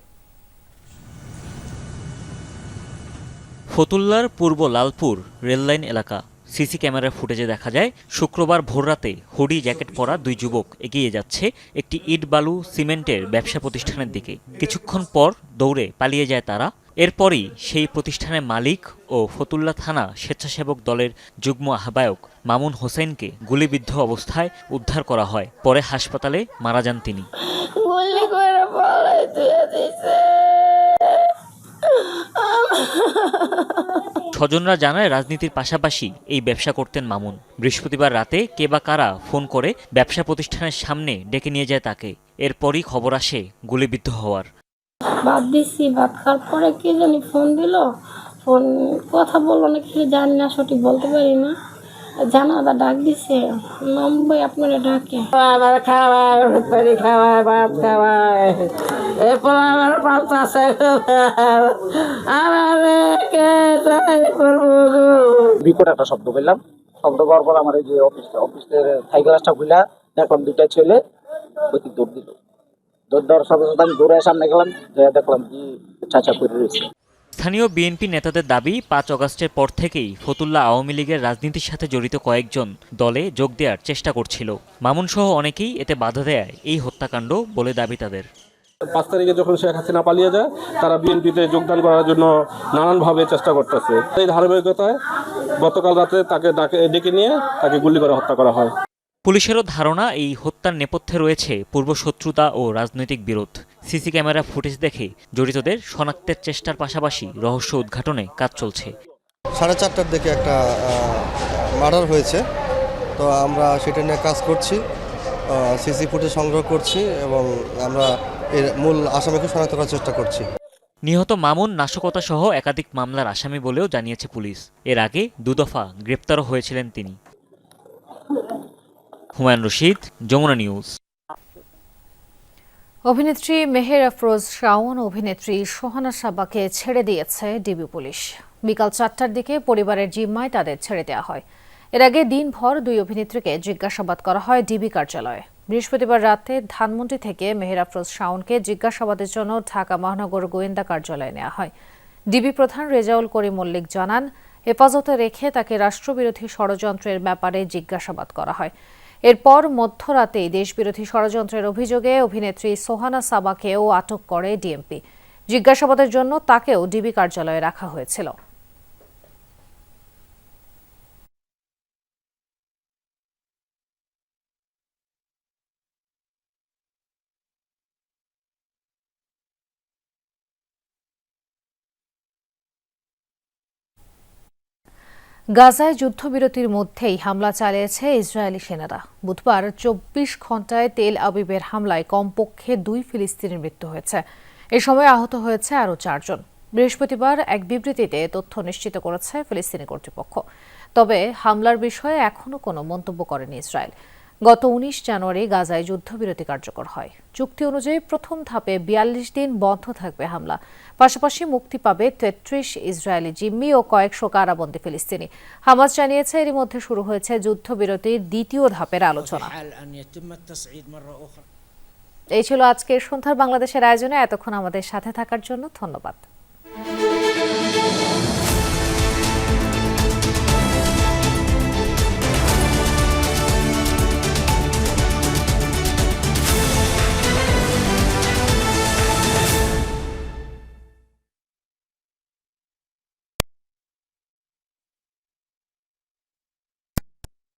ফতুল্লার পূর্ব লালপুর রেললাইন এলাকা। সিসি ক্যামেরার ফুটেজে দেখা যায়, শুক্রবার ভোররাতে হুডি জ্যাকেট পরা দুই যুবক এগিয়ে যাচ্ছে একটি ইট বালু সিমেন্টের ব্যবসা প্রতিষ্ঠানের দিকে। কিছুক্ষণ পর দৌড়ে পালিয়ে যায় তারা। এরপরই সেই প্রতিষ্ঠানের মালিক ও ফতুল্লা থানা স্বেচ্ছাসেবক দলের যুগ্ম আহ্বায়ক মামুন হোসেনকে গুলিবিদ্ধ অবস্থায় উদ্ধার করা হয়। পরে হাসপাতালে মারা যান তিনি। স্বজনরা জানায়, রাজনীতির পাশাপাশি এই ব্যবসা করতেন মামুন। বৃহস্পতিবার রাতে কে বা কারা ফোন করে ব্যবসা প্রতিষ্ঠানের সামনে ডেকে নিয়ে যায় তাকে। এরপরই খবর আসে গুলিবিদ্ধ হওয়ার। ভাত দিচ্ছি, ভাত খাওয়ার পরে কে জানি ফোন দিল। ফোন কথা বললো না কি জানি না, সঠিক বলতে পারি না। জানাদা ডাক দিছে, নম্বর আপনারা ডাকে। আমার খাওয়ায় খাওয়ায় ভাত খাওয়ায়, এরপর আমার পাল্টা বিকট একটা শব্দ পেলাম। শব্দ পাওয়ার পর আমার এই যে অফিসের সাইকেলটা খুলা দেখলাম দুটা ছেলে দৌড় দিল। দৌড় দেওয়ার সাথে সাথে আমি দৌড়ে সামনে গেলাম, দেখলাম কি চাচা করে রয়েছে। স্থানীয় বিএনপি নেতাদের দাবি, ৫ আগস্টের পর থেকেই ফতুল্লা আওয়ামী লীগের রাজনীতির সাথে জড়িত কয়েকজন দলে যোগ দেওয়ার চেষ্টা করছিল। মামুন সহ অনেকেই এতে বাধা দেয় এই হত্যাকাণ্ড বলে দাবি তাদের। ৫ তারিখে যখন শেখ হাসিনা পালিয়ে যায়, তারা বিএনপিতে যোগদান করার জন্য নানানভাবে চেষ্টা করতেছে। এই ধারাবাহিকতায় গতকাল রাতে তাকে ডেকে নিয়ে তাকে গুলি করে হত্যা করা হয়। পুলিশেরও ধারণা, এই হত্যার নেপথ্যে রয়েছে পূর্বশত্রুতা ও রাজনৈতিক বিরোধ। সিসি ক্যামেরা ফুটেজ দেখে জড়িতদের শনাক্তের চেষ্টার পাশাপাশি রহস্য উদ্ঘাটনে কাজ চলছে। 4:30টার দিকে একটা মার্ডার হয়েছে, তো আমরা সেটা নিয়ে কাজ করছি, সিসি ফুটেজ সংগ্রহ করছি এবং আমরা এর মূল আসামিকে শনাক্ত করার চেষ্টা করছি। নিহত মামুন নাশকতা সহ একাধিক মামলার আসামি বলেও জানিয়েছে পুলিশ। এর আগে 2 দফা গ্রেপ্তারও হয়েছিলেন তিনি। হুমায়ুন রশিদ, যমুনা নিউজ। অভিনেত্রী মেহের আফরোজ শাওন অভিনেত্রী সোহানা সাবাকে ছেড়ে দিয়েছে ডিবি পুলিশ। বিকাল 4টার দিকে পরিবারের জিম্মায় তাদের ছেড়ে দেওয়া হয়। এর আগে দিনভর দুই অভিনেত্রীকে জিজ্ঞাসাবাদ করা হয় ডিবি কার্যালয়ে। বৃহস্পতিবার রাতে ধানমন্ডি থেকে মেহের আফরোজ শাওনকে জিজ্ঞাসাবাদের জন্য ঢাকা মহানগর গোয়েন্দা কার্যালয়ে নেওয়া হয়। ডিবি প্রধান রেজাউল করিম মল্লিক জানান, হেফাজতে রেখে তাকে রাষ্ট্রবিরোধী ষড়যন্ত্রের ব্যাপারে জিজ্ঞাসাবাদ করা হয়। এরপর মধ্যরাতেই দেশবিরোধী ষড়যন্ত্রের অভিযোগে অভিনেত্রী সোহানা সাবাকেও আটক করে ডিএমপি। জিজ্ঞাসাবাদের জন্য তাকেও ডিবি কার্যালয়ে রাখা হয়েছিল। গাজায় যুদ্ধবিরতির মধ্যেই হামলা চালিয়েছে ইসরায়েলি সেনারা। বুধবার 24 ঘণ্টায় তেল আবিবের হামলায় কমপক্ষে 2 ফিলিস্তিনির মৃত্যু হয়েছে। এ সময় আহত হয়েছে আরও 4 জন। বৃহস্পতিবার এক বিবৃতিতে তথ্য নিশ্চিত করেছে ফিলিস্তিনি কর্তৃপক্ষ। তবে হামলার বিষয়ে এখনও কোনো মন্তব্য করেনি ইসরায়েল। গত 19 জানুয়ারি গাজায় যুদ্ধবিরতি কার্যকর হয়। চুক্তি অনুযায়ী প্রথম ধাপে 42 দিন বন্ধ থাকবে হামলা। পাশাপাশি মুক্তি পাবে 33 ইসরায়েলি জিম্মি ও কয়েকশো কারাবন্দী ফিলিস্তিনি। হামাস জানিয়েছে এরই মধ্যে শুরু হয়েছে যুদ্ধবিরতির দ্বিতীয় ধাপের আলোচনা। এই ছিল আজকের সন্ধ্যার বাংলাদেশের আয়োজনে। এতক্ষণ আমাদের সাথে থাকার জন্য ধন্যবাদ।